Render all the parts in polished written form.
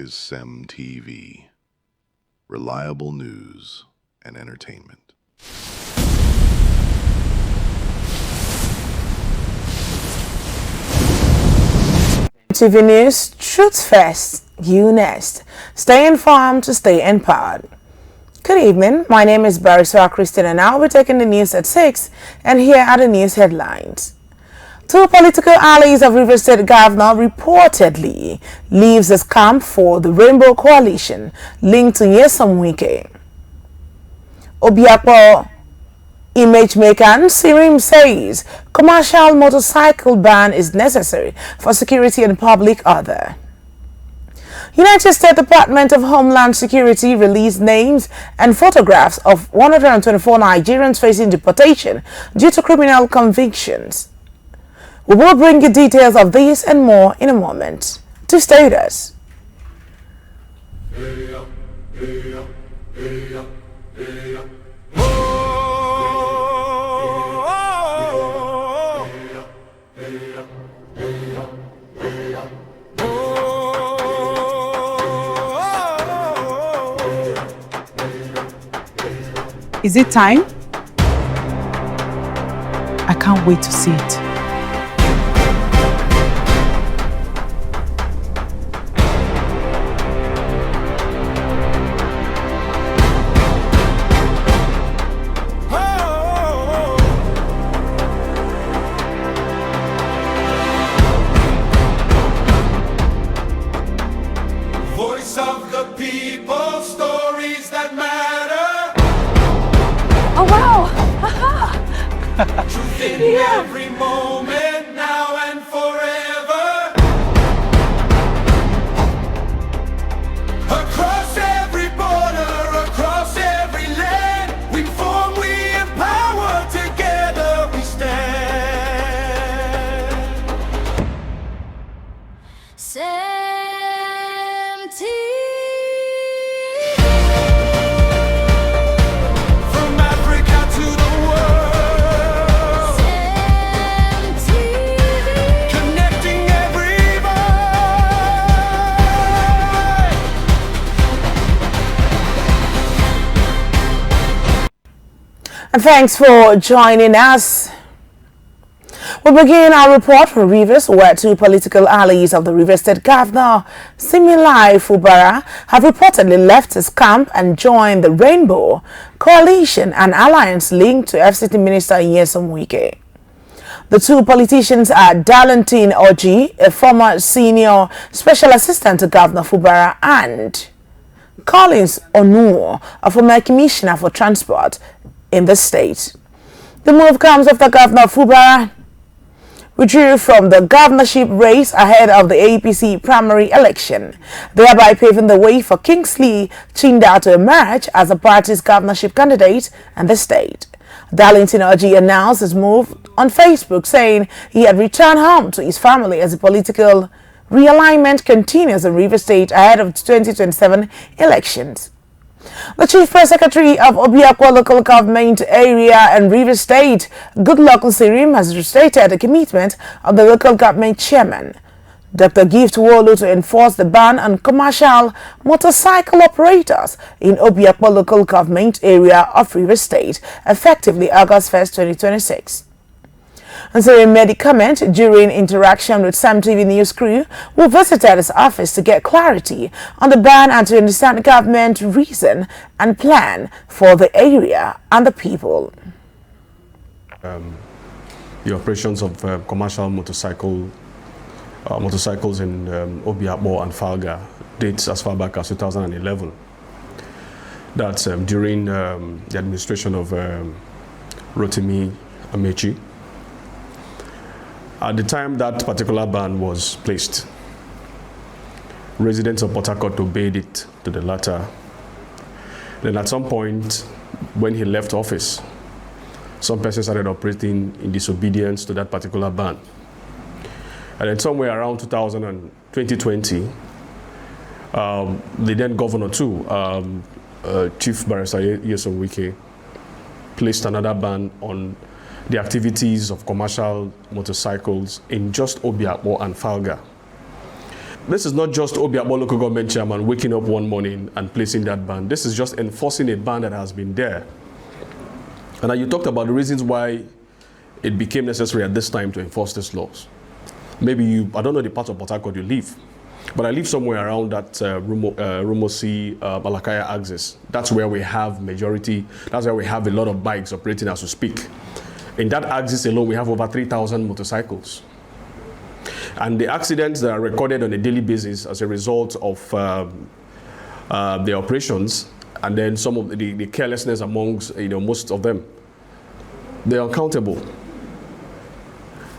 is CEMTV. Reliable news and entertainment. TV News, Truth First, You Next. Stay informed to stay empowered. Good evening, my name is Barrister Christian and I'll be taking the news at 6, and here are the news headlines. Two political allies of Rivers State Governor reportedly leaves his camp for the Rainbow Coalition linked to Nyesom Wike. Obiakpo image maker Sirim says commercial motorcycle ban is necessary for security and public order. United States Department of Homeland Security released names and photographs of 124 Nigerians facing deportation due to criminal convictions. We will bring you details of this and more in a moment. To stay with us. Is it time? I can't wait to see it. Voice of the people, stories that matter. Oh wow! Truth in every moment, now and forever. Across every border, across every land, we form, we empower, together we stand. From Africa to the world, connecting every voice. And thanks for joining us. We begin our report from Rivers, where two political allies of the Rivers State Governor, Similai Fubara, have reportedly left his camp and joined the Rainbow Coalition, an alliance linked to FCT Minister Nyesom Wike. The two politicians are Darlington Oji, a former senior special assistant to Governor Fubara, and Collins Onuo, a former commissioner for transport in the state. The move comes after Governor Fubara withdrew from the governorship race ahead of the APC primary election, thereby paving the way for Kingsley Chinda to emerge as the party's governorship candidate in the state. Darlington Oji announced his move on Facebook, saying he had returned home to his family as the political realignment continues in Rivers State ahead of the 2027 elections. The Chief Press Secretary of Obiakpo Local Government Area and Rivers State, Goodluck Sirim, has restated the commitment of the local government chairman, Dr. Gift Wolu, to enforce the ban on commercial motorcycle operators in Obiakpo Local Government Area of Rivers State, effectively August 1st, 2026. And Sirim made the comment during interaction with CEMTV News crew who visited his office to get clarity on the ban and to understand the government reason and plan for the area and the people. The operations of commercial motorcycles in Obiakpo and Falga dates as far back as 2011. That's during the administration of Rotimi Amechi. At the time that particular ban was placed, residents of Port Harcourt obeyed it to the letter. Then at some point, when he left office, some persons started operating in disobedience to that particular ban. And then somewhere around 2020, the then governor too, Chief Barrister Nyesom Wike, placed another ban on the activities of commercial motorcycles in just Obiakpo and Falga. this is not just Obiabo local government chairman waking up one morning and placing that ban. This is just enforcing a ban that has been there. And you talked about the reasons why it became necessary at this time to enforce these laws. Maybe I don't know the part of Port Harcourt you live, but I live somewhere around that Rumosi, Malakaya axis. That's where we have that's where we have a lot of bikes operating as we speak. In that axis alone, we have over 3,000 motorcycles. And the accidents that are recorded on a daily basis as a result of the operations, and then some of the carelessness amongst most of them, they're uncountable.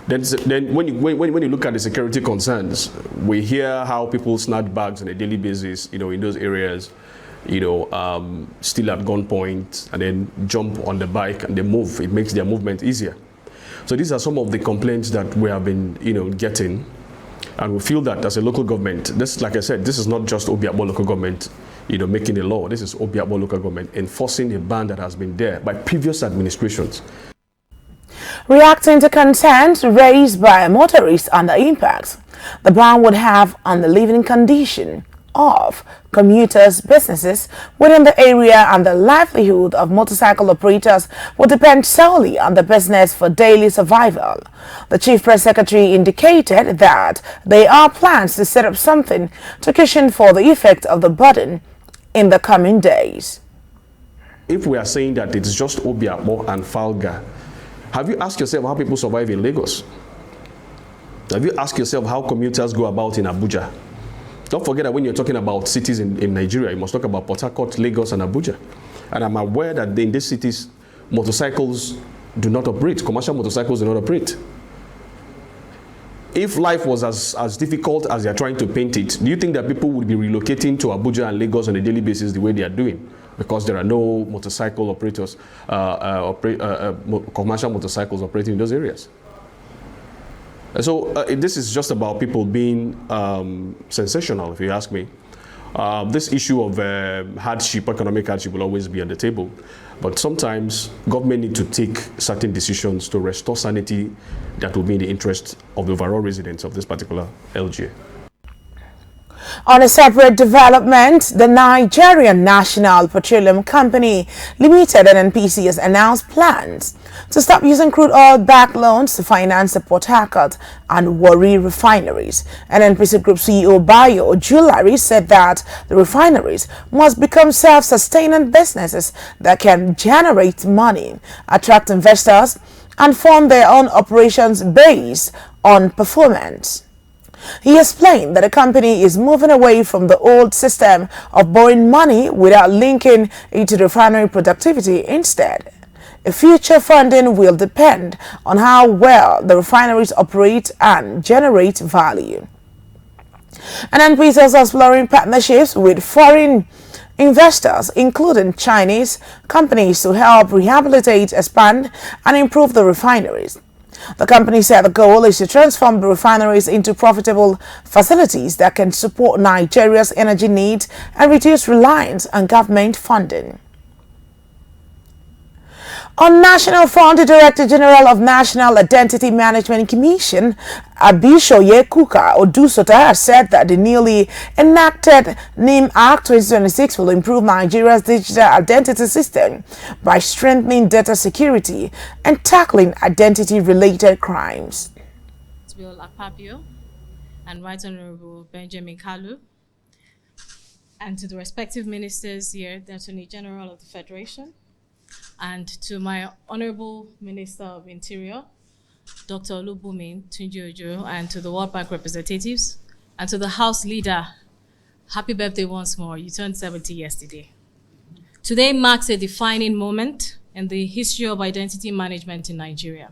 Then when you look at the security concerns, we hear how people snatch bags on a daily basis, in those areas, still at gunpoint, and then jump on the bike and they move. It makes their movement easier. So these are some of the complaints that we have been, getting, and we feel that as a local government, this, like I said, this is not just Obiabo local government, making a law. This is Obiabo local government enforcing a ban that has been there by previous administrations. Reacting to concerns raised by motorists on the impact the ban would have on the living condition of commuters' businesses within the area and the livelihood of motorcycle operators will depend solely on the business for daily survival. The Chief Press Secretary indicated that there are plans to set up something to cushion for the effect of the burden in the coming days. If we are saying that it's just Obiabo and Falga, have you asked yourself how people survive in Lagos? Have you asked yourself how commuters go about in Abuja? Don't forget that when you're talking about cities in Nigeria, you must talk about Port Harcourt, Lagos, and Abuja. And I'm aware that in these cities, motorcycles do not operate. Commercial motorcycles do not operate. If life was as difficult as they're trying to paint it, do you think that people would be relocating to Abuja and Lagos on a daily basis the way they are doing? Because there are no motorcycle operators, commercial motorcycles operating in those areas. So this is just about people being sensational, if you ask me. This issue of hardship, economic hardship, will always be on the table. But sometimes government need to take certain decisions to restore sanity that will be in the interest of the overall residents of this particular LGA. On a separate development, the Nigerian National Petroleum Company Limited (NNPC) has announced plans to stop using crude oil-backed loans to finance the Port Harcourt and Warri refineries. NNPC Group CEO Bayo Ojulari said that the refineries must become self-sustaining businesses that can generate money, attract investors, and fund their own operations based on performance. He explained that the company is moving away from the old system of borrowing money without linking it to refinery productivity. Instead, future funding will depend on how well the refineries operate and generate value. And NNPC is also exploring partnerships with foreign investors, including Chinese companies, to help rehabilitate, expand, and improve the refineries. The company said the goal is to transform the refineries into profitable facilities that can support Nigeria's energy needs and reduce reliance on government funding. On National Front, the Director General of National Identity Management Commission, Abishoye Kuka Odusota, has said that the newly enacted NIM Act 2026 will improve Nigeria's digital identity system by strengthening data security and tackling identity-related crimes. Bill Akpabio and Right Honorable Benjamin Kalu, and to the respective ministers here, the Attorney General of the Federation, and to my Honorable Minister of Interior, Dr. Olubumin Tunji-Ojo, and to the World Bank representatives, and to the House Leader, happy birthday once more. You turned 70 yesterday. Today marks a defining moment in the history of identity management in Nigeria.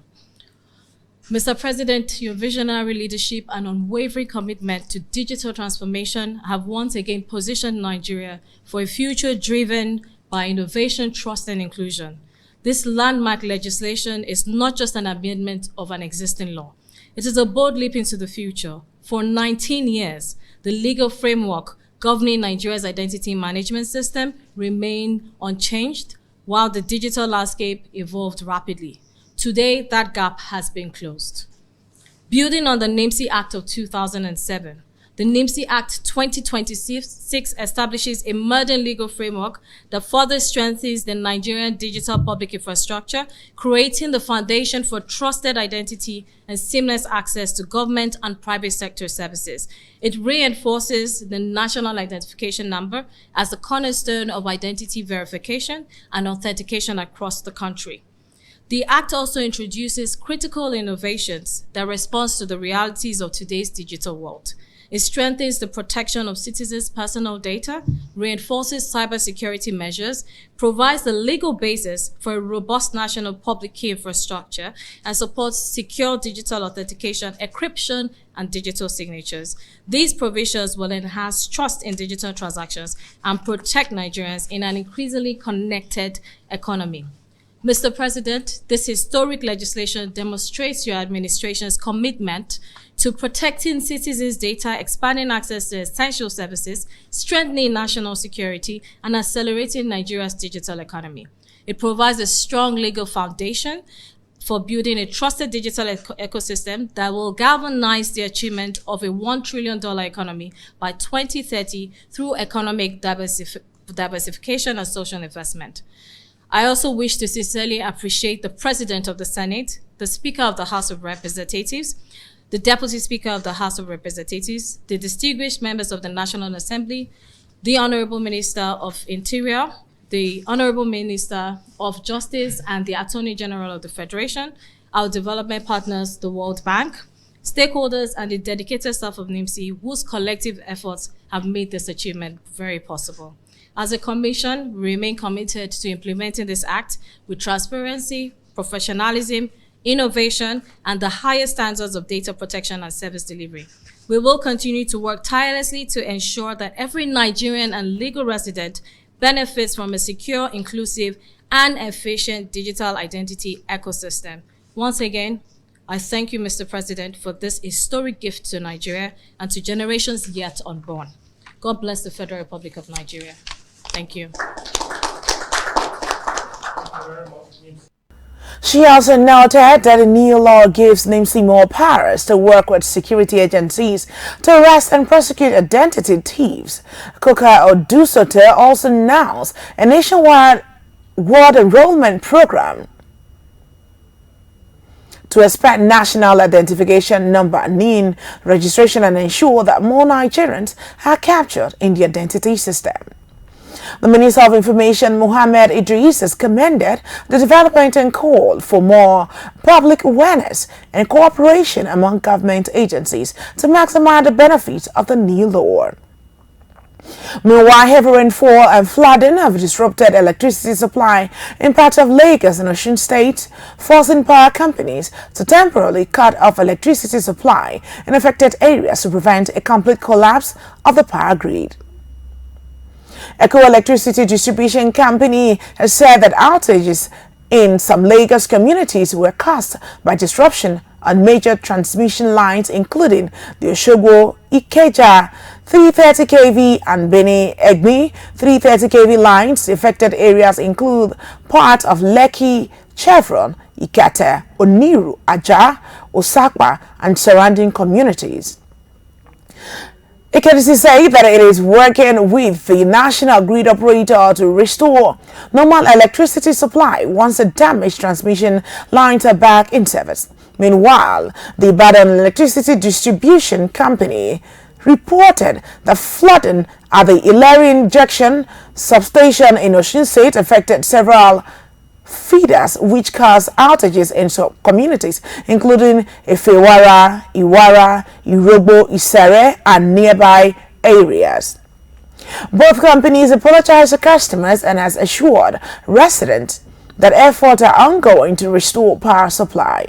Mr. President, your visionary leadership and unwavering commitment to digital transformation have once again positioned Nigeria for a future driven by innovation, trust, and inclusion. This landmark legislation is not just an amendment of an existing law. It is a bold leap into the future. For 19 years, the legal framework governing Nigeria's identity management system remained unchanged, while the digital landscape evolved rapidly. Today, that gap has been closed. Building on the NAMC Act of 2007, The NIMSI Act 2026 establishes a modern legal framework that further strengthens the Nigerian digital public infrastructure, creating the foundation for trusted identity and seamless access to government and private sector services. It reinforces the National Identification Number as the cornerstone of identity verification and authentication across the country. The Act also introduces critical innovations that respond to the realities of today's digital world. It strengthens the protection of citizens' personal data, reinforces cybersecurity measures, provides the legal basis for a robust national public key infrastructure, and supports secure digital authentication, encryption, and digital signatures. These provisions will enhance trust in digital transactions and protect Nigerians in an increasingly connected economy. Mr. President, this historic legislation demonstrates your administration's commitment to protecting citizens' data, expanding access to essential services, strengthening national security, and accelerating Nigeria's digital economy. It provides a strong legal foundation for building a trusted digital ecosystem that will galvanize the achievement of a $1 trillion economy by 2030 through economic diversification and social investment. I also wish to sincerely appreciate the President of the Senate, the Speaker of the House of Representatives, the Deputy Speaker of the House of Representatives, the distinguished members of the National Assembly, the Honorable Minister of Interior, the Honorable Minister of Justice, and the Attorney General of the Federation, our development partners, the World Bank, stakeholders, and the dedicated staff of NIMSI, whose collective efforts have made this achievement very possible. As a commission, we remain committed to implementing this act with transparency, professionalism, innovation, and the highest standards of data protection and service delivery. We will continue to work tirelessly to ensure that every Nigerian and legal resident benefits from a secure, inclusive, and efficient digital identity ecosystem. Once again, I thank you, Mr. President, for this historic gift to Nigeria and to generations yet unborn. God bless the Federal Republic of Nigeria. Thank you. She also noted that the new law gives NIMSI more powers to work with security agencies to arrest and prosecute identity thieves. Koka Odusote also announced a nationwide ward enrollment program to expand national identification number NIN registration and ensure that more Nigerians are captured in the identity system. The Minister of Information, Mohammed Idris, has commended the development and called for more public awareness and cooperation among government agencies to maximize the benefits of the new law. Meanwhile, heavy rainfall and flooding have disrupted electricity supply in parts of Lagos and Osun State, forcing power companies to temporarily cut off electricity supply in affected areas to prevent a complete collapse of the power grid. Eco Electricity Distribution Company has said that outages in some Lagos communities were caused by disruption on major transmission lines, including the Osogbo Ikeja 330 kV and Beni Egbe 330 kV lines. The affected areas include parts of Lekki, Chevron, Ikate, Oniru, Aja, Osakpa, and surrounding communities. Agency say that it is working with the national grid operator to restore normal electricity supply once the damaged transmission lines are back in service. Meanwhile, the Ibadan Electricity Distribution Company reported that flooding at the Ilarian Junction substation in Osun State affected several feeders, which caused outages in some communities, including Efewara, Iwara, Irobo, Isere, and nearby areas. Both companies apologized to customers and has assured residents that efforts are ongoing to restore power supply.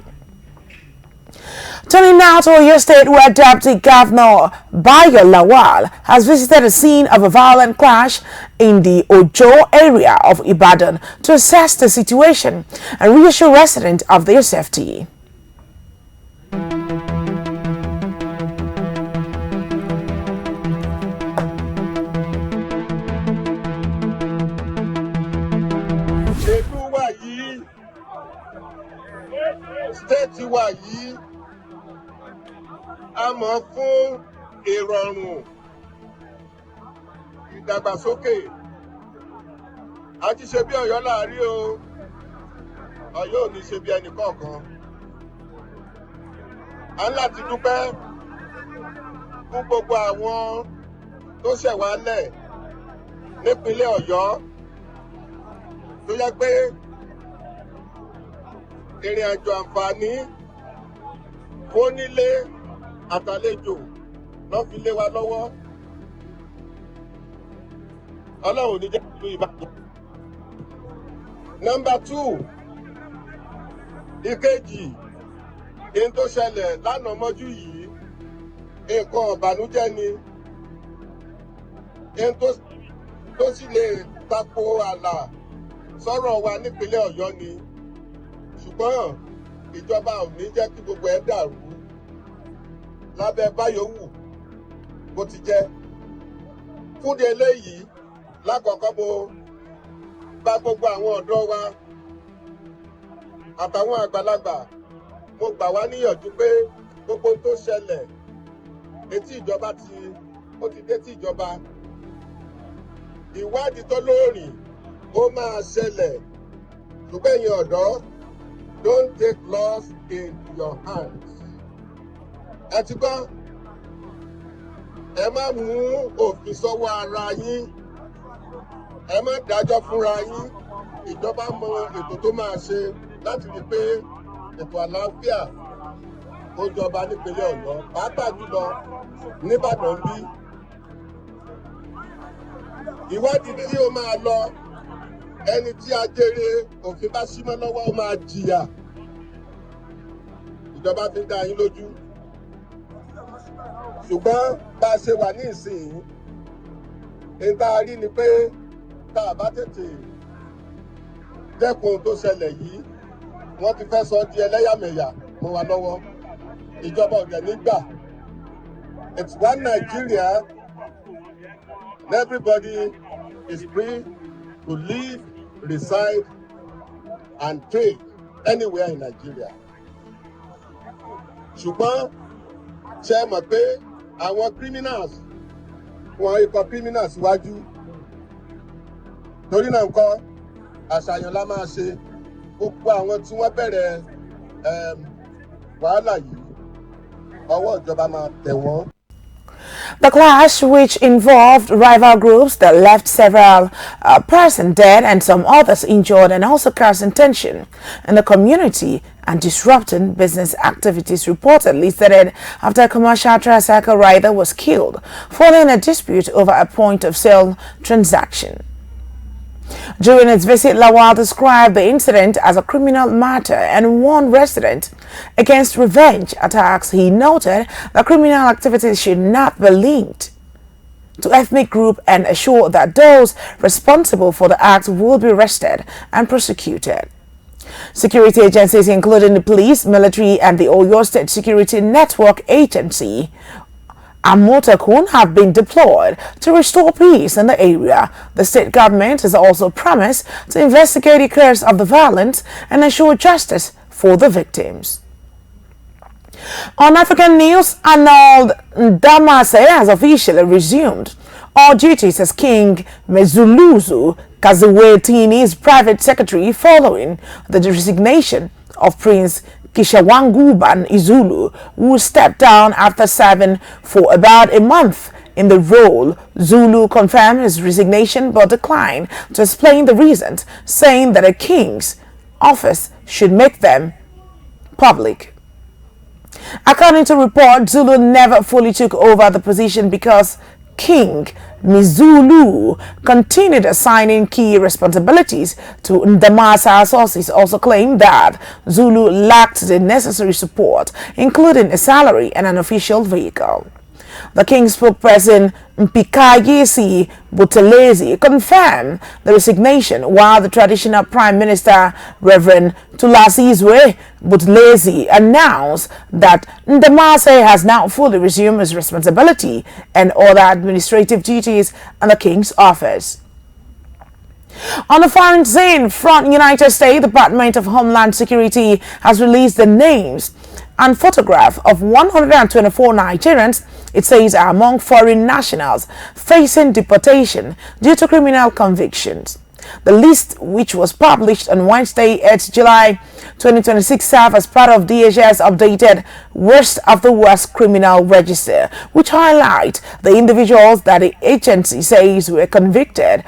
Turning now to Oyo State, where Deputy Governor Bayo Lawal has visited the scene of a violent clash in the Ojo area of Ibadan to assess the situation and reassure residents of their safety. A mọ̀ fún ìrọ̀rùn, ìdàgbàsókè. A ti ṣe bí Ọ̀yọ́ láàrí o, Ọ̀yọ́ ò ní ṣe bí ẹnì kọ̀ọ̀kan. A ń láti dúpẹ́ fún gbogbo àwọn tó ṣẹ̀wálẹ̀ nípínlẹ̀ Ọ̀yọ́ tó yẹ pé ìrìn àjò àǹfààní fónílé àtàlejò lọ́ fi lé wa lọ́wọ́. Ọlọ́run ò ní jẹ́ ìlú ìbàdàn. Nọ́mbà 2, ìkejì, èyí tó ṣẹlẹ̀ lánàá mọ́jú yìí, nǹkan ọ̀bànújẹ́ ni, èyí tó sì lè tako ààlà sọ̀rọ̀ wa nípínlẹ̀ Ọ̀yọ́ ni. Ṣùgbọ́n ìjọba ò ní jẹ́ kí gbogbo ẹ̀ dàrú lábẹ́ báyòówù bó ti jẹ́. Fúnde eléyìí, lákọ̀ọ́kọ́ mo bá gbogbo àwọn ọ̀dọ́ wa àtàwọn àgbàlagbà, mo gbà wá níyànjú pé gbogbo tó ṣẹlẹ̀ etí ìjọba ó ti dé tí ìjọba. Ìwádìí tó lóòrìn ó máa ṣẹlẹ̀, ṣùgbọ́n ẹ̀yin ọ̀dọ́, don't take laws in your hands. Ẹ ti gbọ́, ẹ má mú òfin sọ́wọ́ ara yín, ẹ má dájọ́ fúnra yín. Ìjọba mọ ètò tó máa ṣe láti rí pé ètò àlàáfíà ó jọba nípínlẹ̀ Ọ̀yọ́, pàápàá jùlọ níbàdàn bí. Ìwádìí tí ó máa lọ, ẹni tí ajere òfin bá símọ́ lọ́wọ́ ó máa jìyà. Ìjọba fi ń dá yín lójú. Ṣùgbọ́n bá a ṣe wà ní ìsìn, èyí tá a rí ni pé tá a bá tètè dẹ́kun tó ṣẹlẹ̀ yìí, wọ́n ti fẹ́ sọ di ẹlẹ́yàmẹ̀yà mọ́ wa lọ́wọ́. Ìjọba ọ̀dẹ̀ nígbà. It's one Nigeria, and everybody is free to live, reside, and trade anywhere in Nigeria. Ṣùgbọ́n ṣe é mọ̀ pé àwọn criminals, wọn ikọ̀ criminals wájú. Torí náà nǹkan àṣàyàn la máa ṣe. Gbogbo àwọn tí wọ́n bẹ̀rẹ̀ wàhálà yìí, ọwọ́ ìjọba máa tẹ̀ wọ́n. The clash, which involved rival groups that left several persons dead and some others injured, and also causing tension in the community and disrupting business activities, reportedly started after a commercial tricycle rider was killed following a dispute over a point-of-sale transaction. During its visit, Lawal described the incident as a criminal matter and warned residents against revenge attacks. He noted that criminal activities should not be linked to ethnic group and assured that those responsible for the act will be arrested and prosecuted. Security agencies, including the police, military, and the Oyo State Security Network Agency, Amotekun, have been deployed to restore peace in the area. The state government has also promised to investigate the cause of the violence and ensure justice for the victims. On African news, Arnold Damase has officially resumed all duties as King Mezuluzu Kaziwetini's private secretary following the resignation of Prince Kishawanguban Izulu, who stepped down after serving for about a month in the role. Zulu confirmed his resignation but declined to explain the reasons, saying that a king's office should make them public. According to report, Zulu never fully took over the position because King Mizulu continued assigning key responsibilities to Ndamasa. Sources also claim that Zulu lacked the necessary support, including a salary and an official vehicle. The king's spokesperson Mpikayesi Buthelezi confirmed the resignation, while the traditional Prime Minister Reverend Thulasizwe Buthelezi announced that Ndamase has now fully resumed his responsibility and other administrative duties in the king's office. On the foreign scene front, United States Department of Homeland Security has released the names and photograph of 124 Nigerians it says are among foreign nationals facing deportation due to criminal convictions. The list, which was published on Wednesday, 8 July 2026, serves as part of DHS updated Worst of the Worst Criminal Register, which highlight the individuals that the agency says were convicted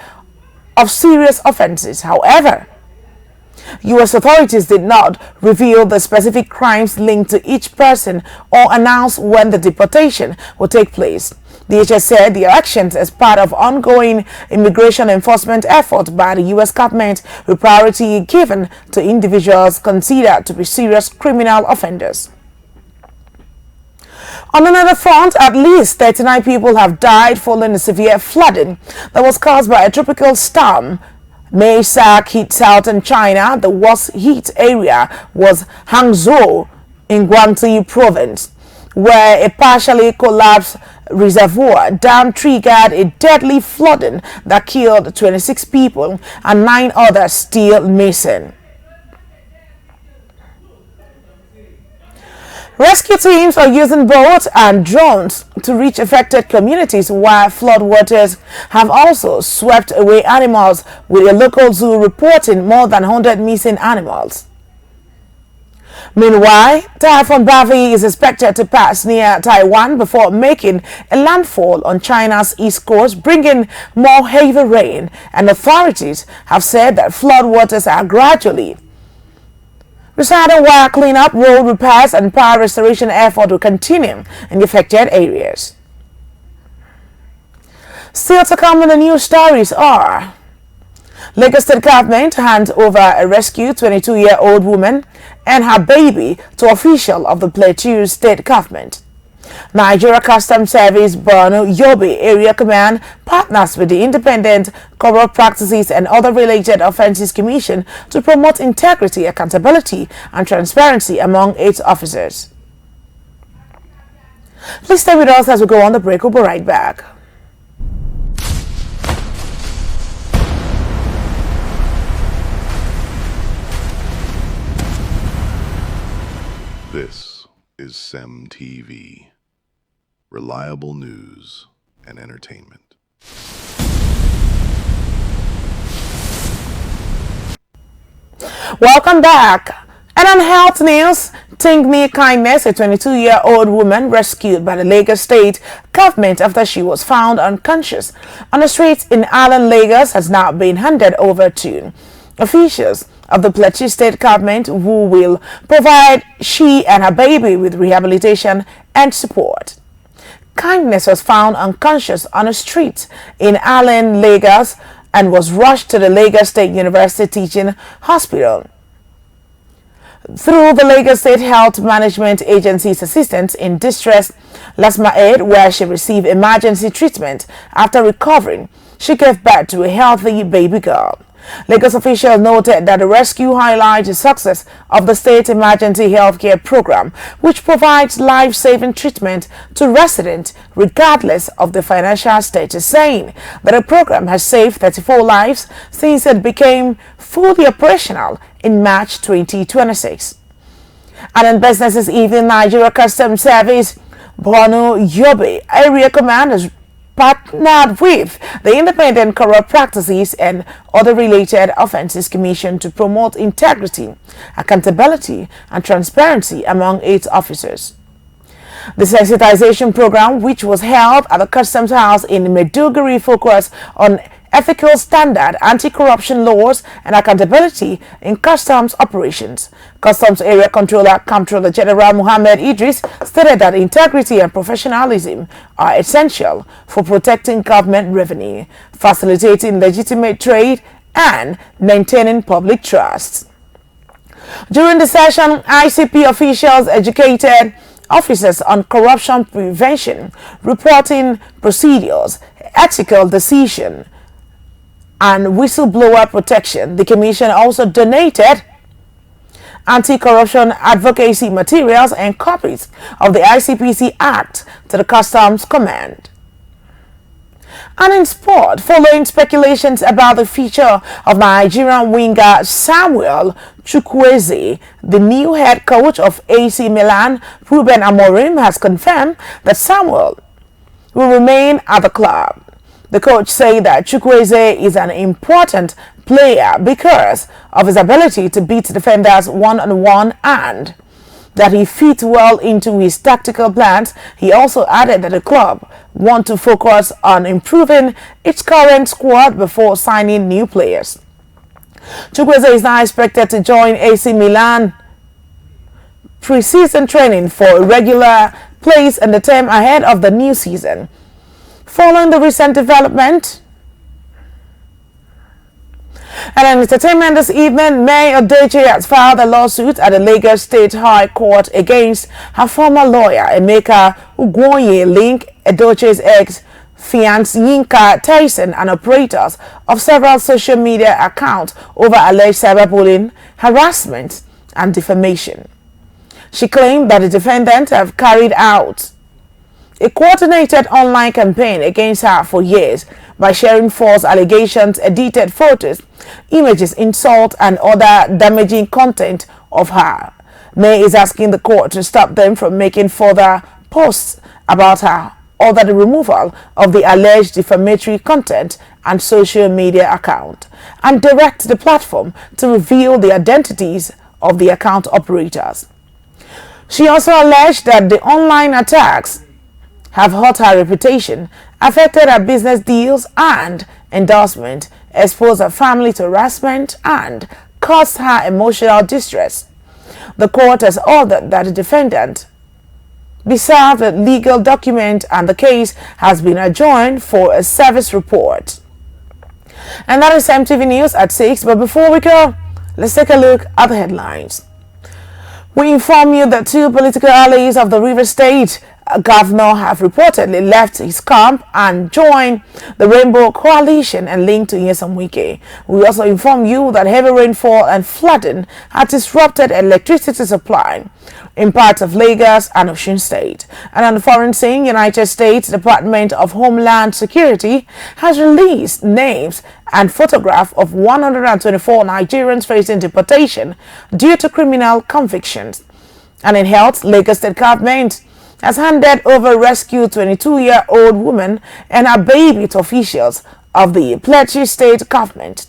of serious offenses. However, U.S. authorities did not reveal the specific crimes linked to each person or announce when the deportation will take place. DHS said the actions as part of ongoing immigration enforcement efforts by the U.S. government with priority given to individuals considered to be serious criminal offenders. On another front, at least 39 people have died following a severe flooding that was caused by a tropical storm. Maysak hit southern China. The worst hit area was Hangzhou in Guangxi province, where a partially collapsed reservoir dam triggered a deadly flooding that killed 26 people and 9 others still missing. Rescue teams are using boats and drones to reach affected communities, while floodwaters have also swept away animals, with a local zoo reporting more than 100 missing animals. Meanwhile, Typhoon Bavi is expected to pass near Taiwan before making a landfall on China's east coast, bringing more heavy rain, and authorities have said that floodwaters are gradually receding, while cleanup, road repairs and power restoration efforts will continue in the affected areas. Still to come in the news stories are: Lagos State government hands over a rescued 22-year-old woman and her baby to official of the Plateau State government. Nigeria Customs Service Borno Yobe Area Command partners with the Independent Corrupt Practices and Other Related Offences Commission to promote integrity, accountability and transparency among its officers. Please stay with us as we go on the break. We'll be right back. This is CEMTV. Reliable news and entertainment. Welcome back. And on health news, Think Me Kindness, a 22-year-old woman rescued by the Lagos State government after she was found unconscious on the streets in Island, Lagos, has now been handed over to officials of the Plateau State government, who will provide she and her baby with rehabilitation and support. Kindness was found unconscious on a street in Allen, Lagos, and was rushed to the Lagos State University Teaching Hospital through the Lagos State Health Management Agency's assistance in distress Lasma Aid, where she received emergency treatment. After recovering, she gave birth to a healthy baby girl. Lagos officials noted that the rescue highlights the success of the state emergency healthcare program, which provides life-saving treatment to residents regardless of the financial status, saying that the program has saved 34 lives since it became fully operational in March 2026. And in businesses, even Nigeria Customs Service Borno Yobe Area Command has partnered with the Independent Corrupt Practices and Other Related Offences Commission to promote integrity, accountability and transparency among its officers. The sensitization program, which was held at the Customs House in Maiduguri, focused on ethical standard, anti-corruption laws and accountability in customs operations. Customs Area Comptroller General Muhammad Idris stated that integrity and professionalism are essential for protecting government revenue, facilitating legitimate trade and maintaining public trust. During the session, ICP officials educated officers on corruption prevention, reporting procedures, ethical decision, and whistleblower protection. The commission also donated anti-corruption advocacy materials and copies of the ICPC Act to the Customs Command. And in sport, following speculations about the future of Nigerian winger Samuel Chukwueze, the new head coach of AC Milan, Ruben Amorim, has confirmed that Samuel will remain at the club. The coach said that Chukwueze is an important player because of his ability to beat defenders one-on-one and that he fits well into his tactical plans. He also added that the club want to focus on improving its current squad before signing new players. Chukwueze is now expected to join AC Milan pre-season training for a regular place in the term ahead of the new season. Following the recent development, and in entertainment this evening, May Odeche has filed a lawsuit at the Lagos State High Court against her former lawyer, Emeka Ugwonye, link Edoche's ex-fiancé Yinka Tyson and operators of several social media accounts over alleged cyberbullying, harassment, and defamation. She claimed that the defendants have carried out a coordinated online campaign against her for years by sharing false allegations, edited photos, images, insult, and other damaging content of her. May is asking the court to stop them from making further posts about her or the removal of the alleged defamatory content and social media account, and direct the platform to reveal the identities of the account operators. She also alleged that the online attacks have hurt her reputation, affected her business deals and endorsement, exposed her family to harassment, and caused her emotional distress. The court has ordered that the defendant be served a legal document and the case has been adjourned for a service report. And that is CEMTV News at 6. But before we go, let's take a look at the headlines. We inform you that two political allies of the Rivers State governor have reportedly left his camp and joined the Rainbow Coalition and linked to Nyesom Wike. We also inform you that heavy rainfall and flooding had disrupted electricity supply in parts of Lagos and Osun State. And on the foreign scene, United States Department of Homeland Security has released names and photographs of 124 Nigerians facing deportation due to criminal convictions. And in health, Lagos State government has handed over rescued 22-year-old woman and her baby to officials of the Plateau State government.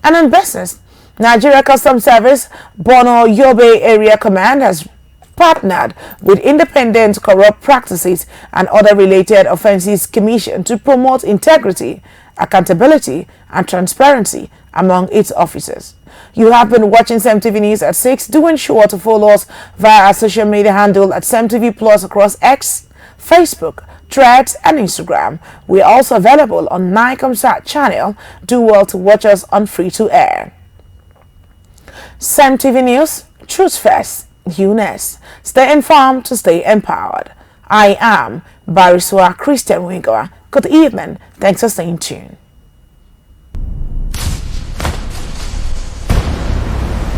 And in business, Nigeria Customs Service Bono Yobe Area Command has partnered with Independent Corrupt Practices and Other Related Offences Commission to promote integrity, accountability, and transparency among its officers. You have been watching CEMTV News at 6. Do ensure to follow us via our social media handle at CEMTVPLUS across X, Facebook, Threads, and Instagram. We are also available on Nicomsat channel. Do well to watch us on free-to-air. CEMTV News, truth first, UNES. Stay informed to stay empowered. I am Bariswa Christian Wingwa. Good evening. Thanks for staying tuned.